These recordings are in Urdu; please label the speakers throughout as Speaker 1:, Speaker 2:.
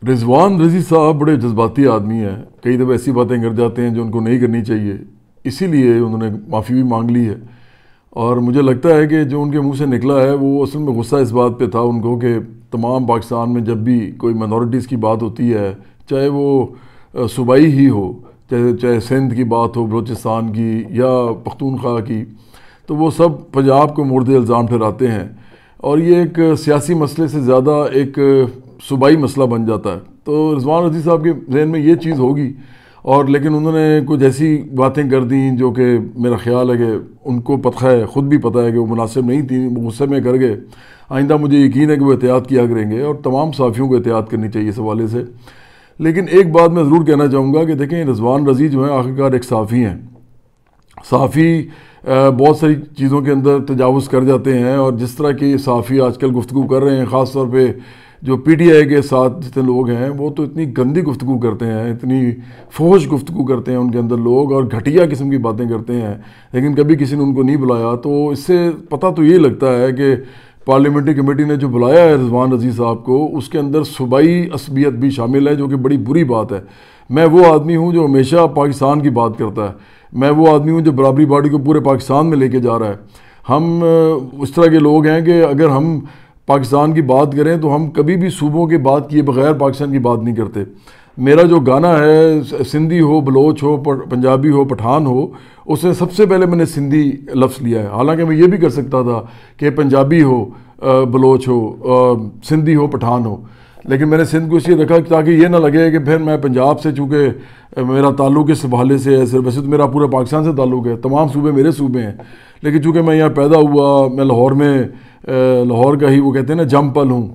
Speaker 1: رضوان رضی صاحب بڑے جذباتی آدمی ہیں، کئی دفعہ ایسی باتیں کر جاتے ہیں جو ان کو نہیں کرنی چاہیے، اسی لیے انہوں نے معافی بھی مانگ لی ہے۔ اور مجھے لگتا ہے کہ جو ان کے منہ سے نکلا ہے وہ اصل میں غصہ اس بات پہ تھا ان کو کہ تمام پاکستان میں جب بھی کوئی مائنورٹیز کی بات ہوتی ہے، چاہے وہ صوبائی ہی ہو، چاہے سندھ کی بات ہو، بلوچستان کی یا پختونخوا کی، تو وہ سب پنجاب کو مورد الزام ٹھہراتے ہیں، اور یہ ایک سیاسی مسئلے سے زیادہ ایک صوبائی مسئلہ بن جاتا ہے۔ تو رضوان رضی صاحب کے ذہن میں یہ چیز ہوگی، اور لیکن انہوں نے کچھ ایسی باتیں کر دیں جو کہ میرا خیال ہے کہ ان کو پتہ ہے، خود بھی پتہ ہے کہ وہ مناسب نہیں تھیں، غصے میں کر گئے۔ آئندہ مجھے یقین ہے کہ وہ احتیاط کیا کریں گے، اور تمام صحافیوں کو احتیاط کرنی چاہیے اس حوالے سے۔ لیکن ایک بات میں ضرور کہنا چاہوں گا کہ دیکھیں، رضوان رضی جو ہیں آخرکار ایک صحافی ہیں۔ صحافی بہت ساری چیزوں کے اندر تجاوز کر جاتے ہیں، اور جس طرح کی صحافی آج کل گفتگو کر رہے ہیں، خاص طور پہ جو پی ٹی آئی کے ساتھ جتنے لوگ ہیں، وہ تو اتنی گندی گفتگو کرتے ہیں، اتنی فحش گفتگو کرتے ہیں ان کے اندر لوگ، اور گھٹیا قسم کی باتیں کرتے ہیں، لیکن کبھی کسی نے ان کو نہیں بلایا۔ تو اس سے پتہ تو یہ لگتا ہے کہ پارلیمنٹری کمیٹی نے جو بلایا ہے رضوان رضی صاحب کو، اس کے اندر صوبائی عصبیت بھی شامل ہے، جو کہ بڑی بری بات ہے۔ میں وہ آدمی ہوں جو ہمیشہ پاکستان کی بات کرتا ہے، میں وہ آدمی ہوں جو برابری پارٹی کو پورے پاکستان میں لے کے جا رہا ہے۔ ہم اس طرح کے لوگ ہیں کہ اگر ہم پاکستان کی بات کریں تو ہم کبھی بھی صوبوں کی بات کیے بغیر پاکستان کی بات نہیں کرتے۔ میرا جو گانا ہے، سندھی ہو، بلوچ ہو، پنجابی ہو، پٹھان ہو، اس میں سب سے پہلے میں نے سندھی لفظ لیا ہے۔ حالانکہ میں یہ بھی کر سکتا تھا کہ پنجابی ہو، بلوچ ہو، سندھی ہو، پٹھان ہو، لیکن میں نے سندھ کو اس لیے رکھا تاکہ یہ نہ لگے کہ پھر میں پنجاب سے، چونکہ میرا تعلق اس حوالے سے ہے، صرف ویسے تو میرا پورا پاکستان سے تعلق ہے، تمام صوبے میرے صوبے ہیں، لیکن چونکہ میں یہاں پیدا ہوا، میں لاہور کا ہی وہ کہتے ہیں نا جم پل ہوں،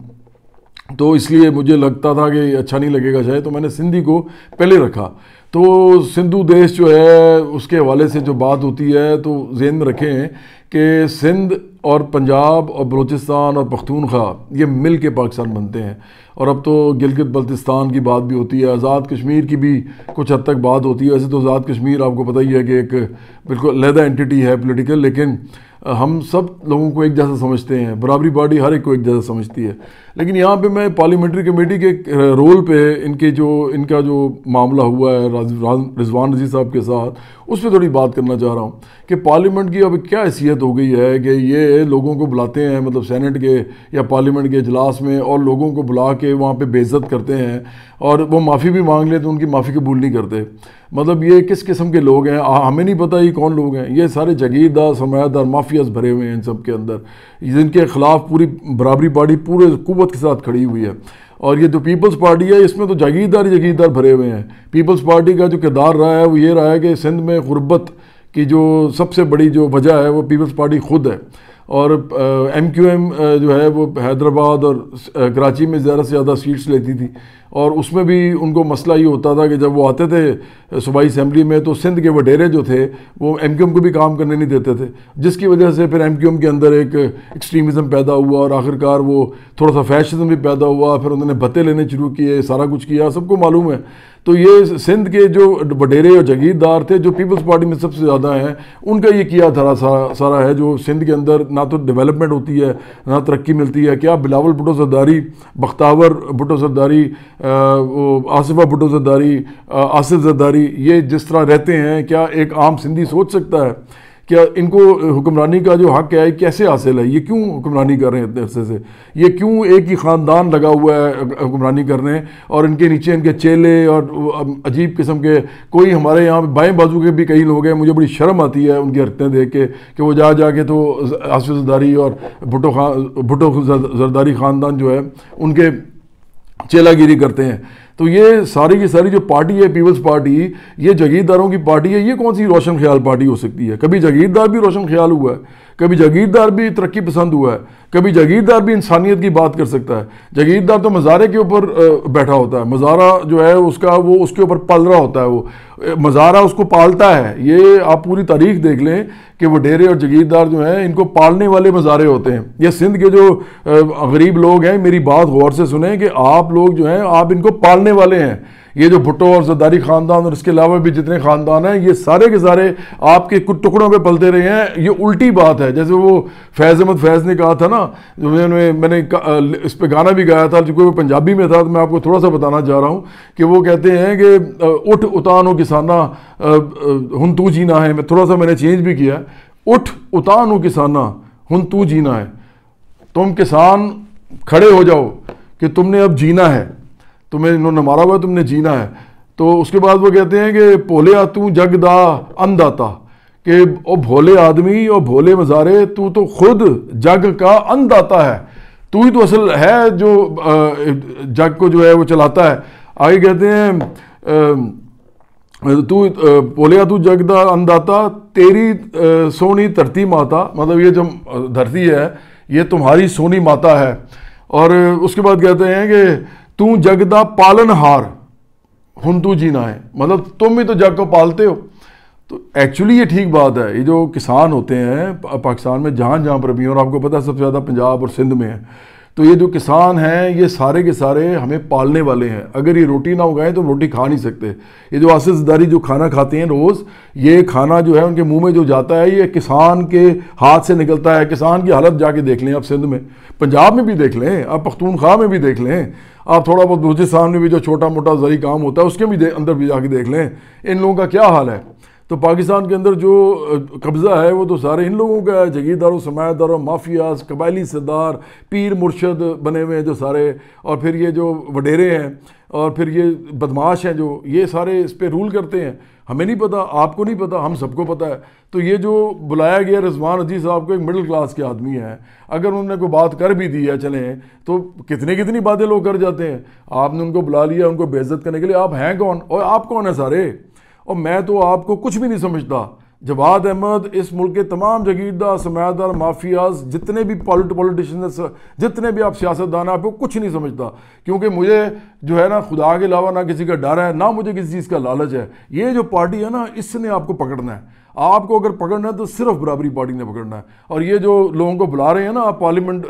Speaker 1: تو اس لیے مجھے لگتا تھا کہ اچھا نہیں لگے گا شاید، تو میں نے سندھی کو پہلے رکھا۔ تو سندھو دیش جو ہے اس کے حوالے سے جو بات ہوتی ہے تو ذہن میں رکھیں کہ سندھ اور پنجاب اور بلوچستان اور پختونخوا یہ مل کے پاکستان بنتے ہیں، اور اب تو گلگت بلتستان کی بات بھی ہوتی ہے، آزاد کشمیر کی بھی کچھ حد تک بات ہوتی ہے۔ ویسے تو آزاد کشمیر آپ کو پتہ ہی ہے کہ ایک بالکل علیحدہ انٹیٹی ہے پولیٹیکل، لیکن ہم سب لوگوں کو ایک جیسا سمجھتے ہیں، برابری پارٹی ہر ایک کو ایک جیسا سمجھتی ہے۔ لیکن یہاں پہ میں پارلیمنٹری کمیٹی کے رول پہ ان کا جو معاملہ ہوا ہے رضوان رضی صاحب کے ساتھ، اس پہ تھوڑی بات کرنا چاہ رہا ہوں کہ پارلیمنٹ کی اب کیا حیثیت ہو گئی ہے کہ یہ لوگوں کو بلاتے ہیں، مطلب سینٹ کے یا پارلیمنٹ کے اجلاس میں، اور لوگوں کو بلا کے وہاں پہ بے عزت کرتے ہیں، اور وہ معافی بھی مانگ لیتے ہیں، ان کی معافی قبول نہیں کرتے۔ مطلب یہ کس قسم کے لوگ ہیں؟ ہمیں نہیں پتہ یہ کون لوگ ہیں۔ یہ سارے جاگیردار، سرمایہ دار، مافیاز بھرے ہوئے ہیں ان سب کے اندر، جن کے خلاف پوری برابری پارٹی پورے قوت کے ساتھ کھڑی ہوئی ہے۔ اور یہ جو پیپلز پارٹی ہے، اس میں تو جاگیردار بھرے ہوئے ہیں۔ پیپلز پارٹی کا جو کردار رہا ہے وہ یہ رہا ہے کہ سندھ میں غربت کی جو سب سے بڑی جو وجہ ہے وہ پیپلز پارٹی خود ہے، اور ایم کیو ایم جو ہے وہ حیدرآباد اور کراچی میں زیادہ سے زیادہ سیٹس لیتی تھی، اور اس میں بھی ان کو مسئلہ یہ ہوتا تھا کہ جب وہ آتے تھے صوبائی اسمبلی میں تو سندھ کے وڈیرے جو تھے وہ ایم کیو ایم کو بھی کام کرنے نہیں دیتے تھے، جس کی وجہ سے پھر ایم کیو ایم کے اندر ایک ایکسٹریمزم پیدا ہوا، اور آخرکار وہ تھوڑا سا فیشزم بھی پیدا ہوا، پھر انہوں نے بھتے لینے شروع کیے، سارا کچھ کیا، سب کو معلوم ہے۔ تو یہ سندھ کے جو وڈیرے اور جاگیردار تھے جو پیپلز پارٹی میں سب سے زیادہ ہیں، ان کا یہ کیا دھرا سارا ہے جو سندھ کے اندر نہ تو ڈیولپمنٹ ہوتی ہے نہ ترقی ملتی ہے۔ کیا بلاول بھٹو زرداری، بختاور بھٹو زرداری، آصفہ بھٹو زرداری، آصف زرداری، یہ جس طرح رہتے ہیں، کیا ایک عام سندھی سوچ سکتا ہے کیا ان کو حکمرانی کا جو حق ہے کیسے حاصل ہے؟ یہ کیوں حکمرانی کر رہے ہیں اتنے عرصے سے؟ یہ کیوں ایک ہی خاندان لگا ہوا ہے حکمرانی کرنے، اور ان کے نیچے ان کے چیلے اور عجیب قسم کے، کوئی ہمارے یہاں بائیں بازو کے بھی کئی لوگ ہیں، مجھے بڑی شرم آتی ہے ان کی حرکتیں دیکھ کے کہ وہ جا کے تو آصف زرداری اور بھٹو زرداری خاندان جو ہے ان کے چیلا گیری کرتے ہیں۔ تو یہ ساری کی ساری جو پارٹی ہے پیپلز پارٹی، یہ جاگیرداروں کی پارٹی ہے۔ یہ کون سی روشن خیال پارٹی ہو سکتی ہے؟ کبھی جاگیردار بھی روشن خیال ہوا ہے، کبھی جاگیردار بھی ترقی پسند ہوا ہے، کبھی جاگیردار بھی انسانیت کی بات کر سکتا ہے۔ جاگیردار تو مزارے کے اوپر بیٹھا ہوتا ہے، مزارہ جو ہے اس کا وہ اس کے اوپر پل رہا ہوتا ہے، وہ مزارہ اس کو پالتا ہے۔ یہ آپ پوری تاریخ دیکھ لیں کہ وہ ڈیرے اور جاگیردار جو ہیں ان کو پالنے والے مزارے ہوتے ہیں۔ یہ سندھ کے جو غریب لوگ ہیں، میری بات غور سے سنیں کہ آپ لوگ جو ہیں آپ ان کو پالنے والے ہیں۔ یہ جو بھٹو اور زرداری خاندان اور اس کے علاوہ بھی جتنے خاندان ہیں یہ سارے کے سارے آپ کے کچھ ٹکڑوں پہ پلتے رہے ہیں. یہ الٹی بات ہے. جیسے وہ فیض احمد فیض نے کہا تھا نا, جو میں نے اس پہ گانا بھی گایا تھا جو وہ پنجابی میں تھا, تو میں آپ کو تھوڑا سا بتانا چاہ رہا ہوں کہ وہ کہتے ہیں کہ اٹھ اتانو کسانہ ہن تو جینا ہے. میں نے چینج بھی کیا, اٹھ اتانو کسانہ ہن تو جینا ہے. تم کسان کھڑے ہو جاؤ کہ تم نے اب جینا ہے, تمہیں انہوں نے مارا ہوا ہے, تم نے جینا ہے. تو اس کے بعد وہ کہتے ہیں کہ بھولے تو جگ دا انداتا, کہ او بھولے آدمی اور بھولے مزارے تو خود جگ کا انداتا ہے, تو ہی تو اصل ہے جو جگ کو جو ہے وہ چلاتا ہے. آگے کہتے ہیں تو بولیا تو جگ دا انداتا تیری سونی دھرتی ماتا, مطلب یہ جو دھرتی ہے یہ تمہاری سونی ماتا ہے. اور اس کے بعد کہتے ہیں کہ تو جگ دا پالن ہار ہن تو جینا ہے, مطلب تم ہی تو جگ کو پالتے ہو. تو ایکچولی یہ ٹھیک بات ہے. یہ جو کسان ہوتے ہیں پاکستان میں جہاں جہاں پر بھی ہیں, اور آپ کو پتہ ہے سب سے زیادہ پنجاب اور سندھ میں ہیں, تو یہ جو کسان ہیں یہ سارے کے سارے ہمیں پالنے والے ہیں. اگر یہ روٹی نہ اگائیں تو روٹی کھا نہیں سکتے. یہ جو آصف زرداری جو کھانا کھاتے ہیں روز, یہ کھانا جو ہے ان کے منہ میں جو جاتا ہے یہ کسان کے ہاتھ سے نکلتا ہے. کسان کی حالت جا کے دیکھ لیں آپ, سندھ میں, پنجاب میں بھی دیکھ لیں آپ, پختونخوا میں بھی دیکھ لیں آپ, تھوڑا بہت بلوچستان میں بھی جو چھوٹا موٹا زرعی کام ہوتا ہے اس کے بھی اندر بھی جا کے دیکھ لیں ان لوگوں کا کیا حال ہے. تو پاکستان کے اندر جو قبضہ ہے وہ تو سارے ان لوگوں کا ہے, جگیرداروں, سرمایہ مافیاز, قبائلی سردار, پیر مرشد بنے ہوئے ہیں جو سارے, اور پھر یہ جو وڈیرے ہیں, اور پھر یہ بدماش ہیں جو یہ سارے اس پہ رول کرتے ہیں. ہمیں نہیں پتہ, آپ کو نہیں پتہ, ہم سب کو پتہ ہے. تو یہ جو بلایا گیا رضوان حجی صاحب کو, ایک مڈل کلاس کے آدمی ہیں, اگر انہوں نے کوئی بات کر بھی دی ہے چلیں, تو کتنی باتیں لوگ کر جاتے ہیں. آپ نے ان کو بلا لیا ان کو بے عزت کرنے کے لیے. آپ ہیں کون اور آپ کون ہیں سارے؟ اور میں تو آپ کو کچھ بھی نہیں سمجھتا. جواد احمد اس ملک کے تمام جگیردار, سرمایہ دار, مافیاز, جتنے بھی پولیٹیشنز, جتنے بھی آپ سیاستدان ہیں, آپ کو کچھ نہیں سمجھتا. کیونکہ مجھے جو ہے نا خدا کے علاوہ نہ کسی کا ڈر ہے, نہ مجھے کسی چیز کا لالچ ہے. یہ جو پارٹی ہے نا اس نے آپ کو پکڑنا ہے. آپ کو اگر پکڑنا ہے تو صرف برابری پارٹی نے پکڑنا ہے. اور یہ جو لوگوں کو بلا رہے ہیں نا آپ پارلیمنٹ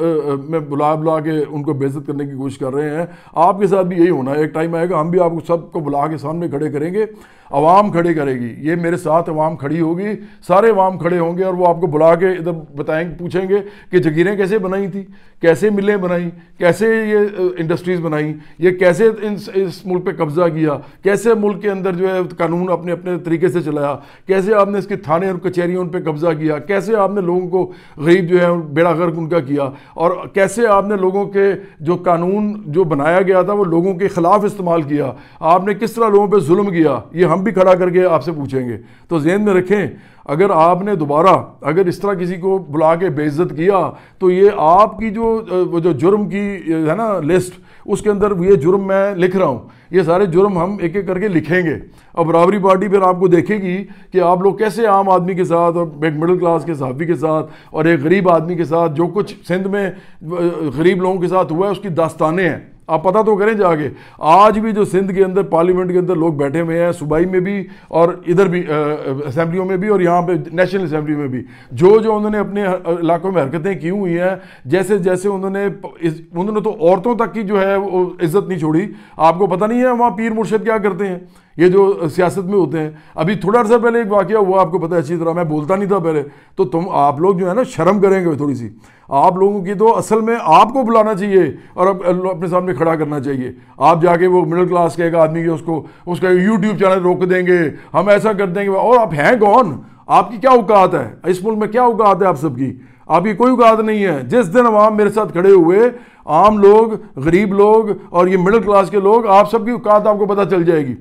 Speaker 1: میں بلا کے ان کو بے عزت کرنے کی کوشش کر رہے ہیں, آپ کے ساتھ بھی یہی ہونا ہے. ایک ٹائم آئے گا ہم بھی آپ کو سب کو بلا کے سامنے کھڑے کریں گے, عوام کھڑے کرے گی. یہ میرے ساتھ عوام کھڑی ہوگی, سارے عوام کھڑے ہوں گے, اور وہ آپ کو بلا کے ادھر بتائیں, پوچھیں گے کہ جگیریں کیسے بنائی تھی, کیسے ملیں بنائیں, کیسے یہ انڈسٹریز بنائیں, یہ کیسے اس ملک پہ قبضہ کیا, کیسے ملک کے اندر جو ہے قانون اپنے طریقے سے چلایا, کیسے آپ نے اس کے تھانے اور کچہریوں ان پہ قبضہ کیا, کیسے آپ نے لوگوں کو غریب جو ہے بیڑا غرق ان کا کیا, اور کیسے آپ نے لوگوں کے جو قانون جو بنایا گیا تھا وہ لوگوں کے خلاف استعمال کیا, آپ نے کس طرح لوگوں پہ ظلم کیا. یہ ہم بھی کھڑا کر کے آپ سے پوچھیں گے. تو ذہن میں رکھیں, اگر آپ نے دوبارہ اگر اس طرح کسی کو بلا کے بے عزت کیا تو یہ آپ کی جو جرم کی ہے نا لسٹ, اس کے اندر یہ جرم میں لکھ رہا ہوں, یہ سارے جرم ہم ایک ایک کر کے لکھیں گے. اور برابری پارٹی پھر آپ کو دیکھے گی کہ آپ لوگ کیسے عام آدمی کے ساتھ, اور ایک مڈل کلاس کے صحافی کے ساتھ, اور ایک غریب آدمی کے ساتھ, جو کچھ سندھ میں غریب لوگوں کے ساتھ ہوا ہے اس کی داستانیں ہیں. آپ پتہ تو کریں جا کے. آج بھی جو سندھ کے اندر پارلیمنٹ کے اندر لوگ بیٹھے ہوئے ہیں, صوبائی میں بھی اور ادھر بھی اسمبلیوں میں بھی, اور یہاں پہ نیشنل اسمبلی میں بھی, جو انہوں نے اپنے علاقوں میں حرکتیں کی ہوئی ہیں, جیسے انہوں نے تو عورتوں تک کی جو ہے وہ عزت نہیں چھوڑی. آپ کو پتہ نہیں ہے وہاں پیر مرشد کیا کرتے ہیں, یہ جو سیاست میں ہوتے ہیں. ابھی تھوڑا عرصہ پہلے ایک واقعہ ہوا, آپ کو پتہ ہے اچھی طرح, میں بولتا نہیں تھا پہلے, تو آپ لوگ جو ہے نا شرم کریں گے تھوڑی سی. آپ لوگوں کی تو اصل میں آپ کو بلانا چاہیے اور اپنے سامنے کھڑا کرنا چاہیے. آپ جا کے وہ مڈل کلاس کے ایک آدمی کے اس کا یوٹیوب چینل روک دیں گے, ہم ایسا کر دیں گے. اور آپ ہیں کون, آپ کی کیا اوقات ہے اس ملک میں, کیا اوقات ہے آپ سب کی؟ آپ کی کوئی اوقات نہیں ہے. جس دن عوام میرے ساتھ کھڑے ہوئے, عام لوگ, غریب لوگ اور یہ مڈل کلاس کے لوگ, آپ سب کی اوقات آپ کو پتہ چل جائے گی.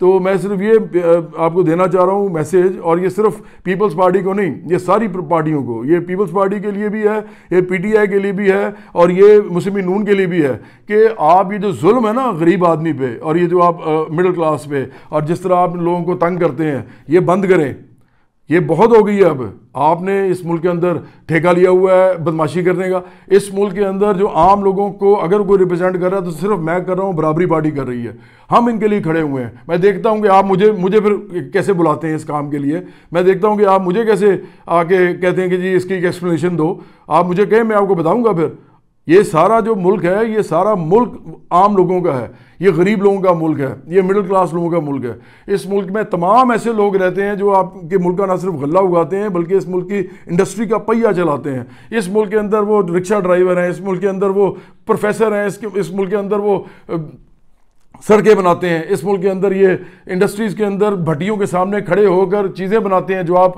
Speaker 1: تو میں صرف یہ آپ کو دینا چاہ رہا ہوں میسیج, اور یہ صرف پیپلز پارٹی کو نہیں, یہ ساری پارٹیوں کو, یہ پیپلز پارٹی کے لیے بھی ہے, یہ پی ٹی آئی کے لیے بھی ہے, اور یہ مسلم نون کے لیے بھی ہے, کہ آپ یہ جو ظلم ہے نا غریب آدمی پہ, اور یہ جو آپ مڈل کلاس پہ, اور جس طرح آپ لوگوں کو تنگ کرتے ہیں, یہ بند کریں. یہ بہت ہو گئی ہے. اب آپ نے اس ملک کے اندر ٹھیکہ لیا ہوا ہے بدماشی کرنے کا. اس ملک کے اندر جو عام لوگوں کو اگر کوئی ریپرزینٹ کر رہا ہے تو صرف میں کر رہا ہوں, برابری پارٹی کر رہی ہے. ہم ان کے لیے کھڑے ہوئے ہیں. میں دیکھتا ہوں کہ آپ مجھے پھر کیسے بلاتے ہیں اس کام کے لیے. میں دیکھتا ہوں کہ آپ مجھے کیسے آ کے کہتے ہیں کہ جی اس کی ایک ایکسپلینیشن دو. آپ مجھے کہیں, میں آپ کو بتاؤں گا. پھر یہ سارا جو ملک ہے یہ سارا ملک عام لوگوں کا ہے، یہ غریب لوگوں کا ملک ہے، یہ مڈل کلاس لوگوں کا ملک ہے۔ اس ملک میں تمام ایسے لوگ رہتے ہیں جو آپ کے ملک کا نہ صرف غلہ اگاتے ہیں بلکہ اس ملک کی انڈسٹری کا پہیہ چلاتے ہیں۔ اس ملک کے اندر وہ رکشہ ڈرائیور ہیں، اس ملک کے اندر وہ پروفیسر ہیں، اس ملک کے اندر وہ سڑکیں بناتے ہیں، اس ملک کے اندر یہ انڈسٹریز کے اندر بھٹیوں کے سامنے کھڑے ہو کر چیزیں بناتے ہیں جو آپ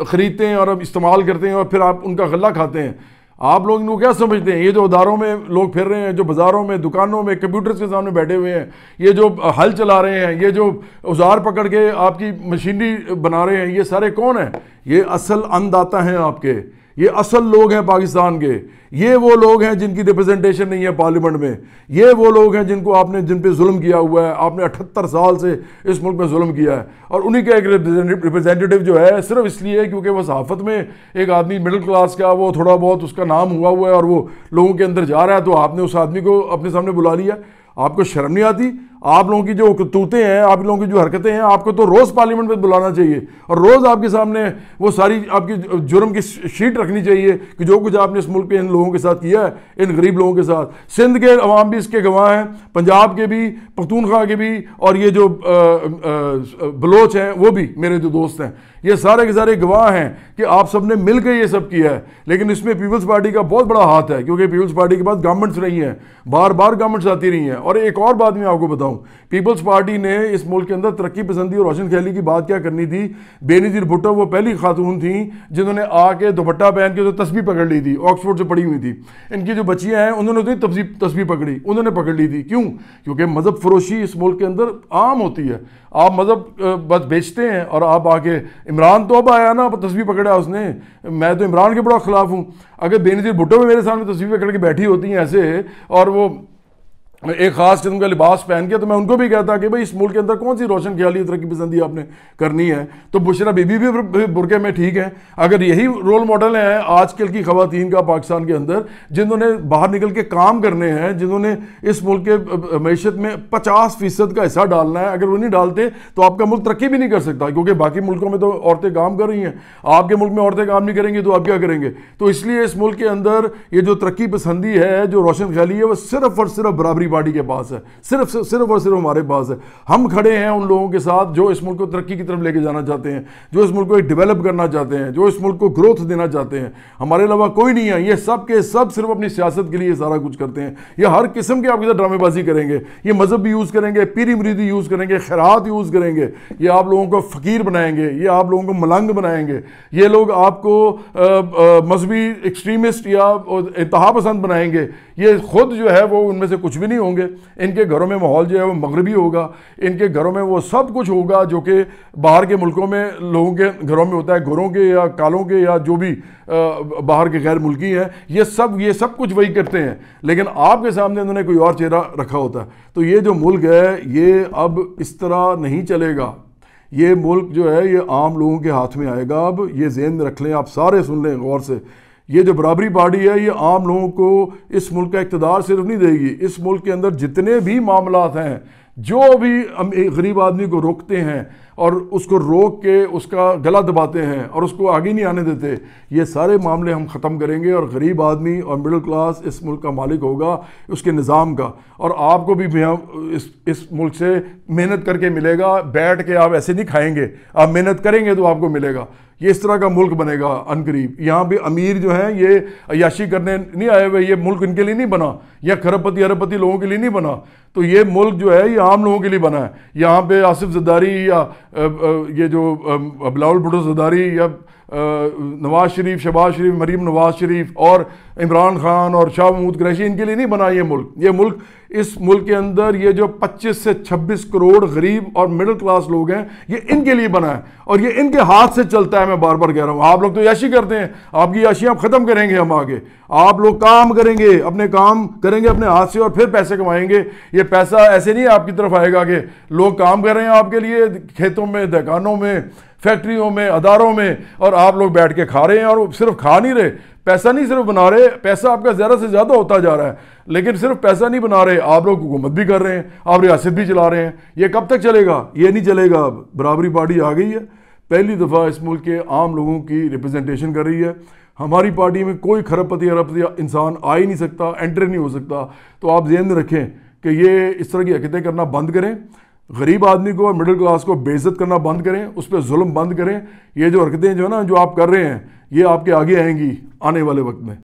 Speaker 1: خریدتے ہیں اور اب استعمال کرتے ہیں اور پھر آپ ان کا غلہ کھاتے ہیں۔ آپ لوگ ان کو کیا سمجھتے ہیں؟ یہ جو اداروں میں لوگ پھر رہے ہیں، جو بازاروں میں، دکانوں میں، کمپیوٹرز کے سامنے بیٹھے ہوئے ہیں، یہ جو ہل چلا رہے ہیں، یہ جو اوزار پکڑ کے آپ کی مشینری بنا رہے ہیں، یہ سارے کون ہیں؟ یہ اصل انداتا ہیں آپ کے، یہ اصل لوگ ہیں پاکستان کے۔ یہ وہ لوگ ہیں جن کی ریپرزنٹیشن نہیں ہے پارلیمنٹ میں، یہ وہ لوگ ہیں جن پہ ظلم کیا ہوا ہے۔ آپ نے 78 سال سے اس ملک میں ظلم کیا ہے، اور انہی کا ایک ریپرزینٹیٹیو جو ہے صرف اس لیے کیونکہ وہ صحافت میں ایک آدمی مڈل کلاس کا وہ تھوڑا بہت اس کا نام ہوا ہے اور وہ لوگوں کے اندر جا رہا ہے، تو آپ نے اس آدمی کو اپنے سامنے بلا لیا۔ آپ کو شرم نہیں آتی؟ آپ لوگوں کی جو کرتوتیں ہیں، آپ لوگوں کی جو حرکتیں ہیں، آپ کو تو روز پارلیمنٹ میں بلانا چاہیے اور روز آپ کے سامنے وہ ساری آپ کی جرم کی شیٹ رکھنی چاہیے کہ جو کچھ آپ نے اس ملک پہ ان لوگوں کے ساتھ کیا ہے، ان غریب لوگوں کے ساتھ۔ سندھ کے عوام بھی اس کے گواہ ہیں، پنجاب کے بھی، پختونخوا کے بھی، اور یہ جو بلوچ ہیں وہ بھی میرے جو دوست ہیں، یہ سارے کے سارے گواہ ہیں کہ آپ سب نے مل کے یہ سب کیا ہے۔ لیکن اس میں پیپلز پارٹی کا بہت بڑا ہاتھ ہے، کیونکہ پیپلز پارٹی کے پاس گورنمنٹس رہی ہیں، بار بار گورنمنٹس آتی رہی ہیں۔ اور ایک اور بات میں آپ کو بتاؤں، پیپلز پارٹی نے اس ملک کے اندر ترقی پسندی اور روشن خیالی کی بات کیا کرنی تھی؟ بے نظیر بھٹو وہ پہلی خاتون تھیں جنہوں نے آ کے دوپٹہ پہن کے جو تسبیح پکڑ لی تھی، آکسفورڈ سے پڑھی ہوئی تھی۔ ان کی جو بچیاں ہیں انہوں نے تو تسبیح پکڑی، انہوں نے پکڑ لی تھی۔ کیوں؟ کیونکہ مذہب فروشی اس ملک کے اندر عام ہوتی ہے۔ آپ مذہب بس بیچتے ہیں، اور آپ آ کے عمران تو اب آیا نا، تسبیح پکڑا اس نے، میں تو عمران کے بڑا خلاف ہوں۔ اگر بے نظیر بھٹو میں میرے سامنے تسبیح پکڑ کے بیٹھی ہوتی ہیں ایسے، اور وہ ایک خاص قسم کا لباس پہن کے، تو میں ان کو بھی کہتا کہ بھئی اس ملک کے اندر کون سی روشن خیالی ترقی پسندی آپ نے کرنی ہے؟ تو بشرا بی بی بھی برقعے میں ٹھیک ہے۔ اگر یہی رول ماڈل ہیں آج کل کی خواتین کا پاکستان کے اندر، جنہوں نے باہر نکل کے کام کرنے ہیں، جنہوں نے اس ملک کے معیشت میں 50% کا حصہ ڈالنا ہے، اگر وہ نہیں ڈالتے تو آپ کا ملک ترقی بھی نہیں کر سکتا، کیونکہ باقی ملکوں میں تو عورتیں کام کر رہی ہیں، آپ کے ملک میں عورتیں کام نہیں کریں گی تو آپ کیا کریں گے؟ تو اس لیے اس ملک کے اندر یہ جو ترقی پسندی ہے، جو روشن خیالی ہے، وہ صرف اور صرف برابری پارٹی کے پاس ہے، صرف اور صرف ہمارے پاس ہے۔ ہم کھڑے ہیں ان لوگوں کے ساتھ جو اس ملک کو ترقی کی طرف لے کے جانا چاہتے ہیں، جو اس ملک کو ڈیولپ کرنا چاہتے ہیں، جو اس ملک کو گروتھ دینا چاہتے ہیں۔ ہمارے علاوہ کوئی نہیں ہے، یہ سب کے سب صرف اپنی سیاست کے لیے سارا کچھ کرتے ہیں۔ یہ ہر قسم کے آپ کے ساتھ ڈرامے بازی کریں گے، یہ مذہب بھی یوز کریں گے، پیری مریدی یوز کریں گے، خیرات یوز کریں گے، یہ آپ لوگوں کو فقیر بنائیں گے، یہ آپ لوگوں کو ملنگ بنائیں گے، یہ لوگ آپ کو مذہبی ایکسٹریمسٹ یا انتہا پسند بنائیں گے۔ یہ خود جو ہے وہ ان میں سے کچھ بھی نہیں ہوں گے۔ ان کے گھروں میں ماحول جو ہے وہ مغربی ہوگا، ان کے گھروں میں وہ سب کچھ ہوگا جو کہ باہر کے ملکوں میں لوگوں کے گھروں میں ہوتا ہے، گوروں کے یا کالوں کے یا جو بھی باہر کے غیر ملکی ہیں، یہ سب کچھ وہی کرتے ہیں، لیکن آپ کے سامنے انہوں نے کوئی اور چہرہ رکھا ہوتا ہے۔ تو یہ جو ملک ہے یہ اب اس طرح نہیں چلے گا، یہ ملک جو ہے یہ عام لوگوں کے ہاتھ میں آئے گا۔ اب یہ ذہن میں رکھ لیں، آپ سارے سن لیں غور سے، یہ جو برابری پارٹی ہے یہ عام لوگوں کو اس ملک کا اقتدار صرف نہیں دے گی، اس ملک کے اندر جتنے بھی معاملات ہیں، جو بھی غریب آدمی کو روکتے ہیں اور اس کو روک کے اس کا گلا دباتے ہیں اور اس کو آگے نہیں آنے دیتے، یہ سارے معاملے ہم ختم کریں گے، اور غریب آدمی اور مڈل کلاس اس ملک کا مالک ہوگا، اس کے نظام کا۔ اور آپ کو بھی اس ملک سے محنت کر کے ملے گا، بیٹھ کے آپ ایسے نہیں کھائیں گے، آپ محنت کریں گے تو آپ کو ملے گا۔ یہ اس طرح کا ملک بنے گا عنقریب۔ یہاں پہ امیر جو ہیں یہ عیاشی کرنے نہیں آئے ہوئے، یہ ملک ان کے لیے نہیں بنا، یا کھرب پتی ارب پتی لوگوں کے لیے نہیں بنا، تو یہ ملک جو ہے یہ عام لوگوں کے لیے بنا ہے۔ یہاں پہ آصف زرداری یا یہ جو بلاول بھٹو زرداری یا نواز شریف، شہباز شریف، مریم نواز شریف اور عمران خان اور شاہ محمود قریشی، ان کے لیے نہیں بنا یہ ملک۔ یہ ملک، اس ملک کے اندر یہ جو 25 سے 26 کروڑ غریب اور مڈل کلاس لوگ ہیں، یہ ان کے لیے بنا ہے، اور یہ ان کے ہاتھ سے چلتا ہے۔ میں بار بار کہہ رہا ہوں، آپ لوگ تو عیاشی کرتے ہیں، آپ کی عیاشی آپ ختم کریں گے ہم آگے۔ آپ لوگ کام کریں گے، اپنے کام کریں گے اپنے ہاتھ سے، اور پھر پیسے کمائیں گے۔ یہ پیسہ ایسے نہیں آپ کی طرف آئے گا کہ لوگ کام کر رہے ہیں آپ کے لیے کھیتوں میں، دہقانوں میں، فیکٹریوں میں، اداروں میں، اور آپ لوگ بیٹھ کے کھا رہے ہیں، اور صرف کھا نہیں رہے، پیسہ نہیں صرف بنا رہے، پیسہ آپ کا زیادہ سے زیادہ ہوتا جا رہا ہے، لیکن صرف پیسہ نہیں بنا رہے، آپ لوگ حکومت بھی کر رہے ہیں، آپ ریاست بھی چلا رہے ہیں۔ یہ کب تک چلے گا؟ یہ نہیں چلے گا۔ اب برابری پارٹی آ گئی ہے، پہلی دفعہ اس ملک کے عام لوگوں کی ریپرزنٹیشن کر رہی ہے، ہماری پارٹی میں کوئی کھرب پتی انسان آ ہی نہیں سکتا، انٹر نہیں ہو سکتا. تو آپ ذہن میں رکھیں کہ یہ اس طرح کی حرکتیں کرنا بند کریں، غریب آدمی کو اور مڈل کلاس کو بے عزت کرنا بند کریں، اس پہ ظلم بند کریں. یہ جو حرکتیں جو ہے نا جو آپ کر رہے ہیں یہ آپ کے آگے آئیں گی آنے والے وقت میں.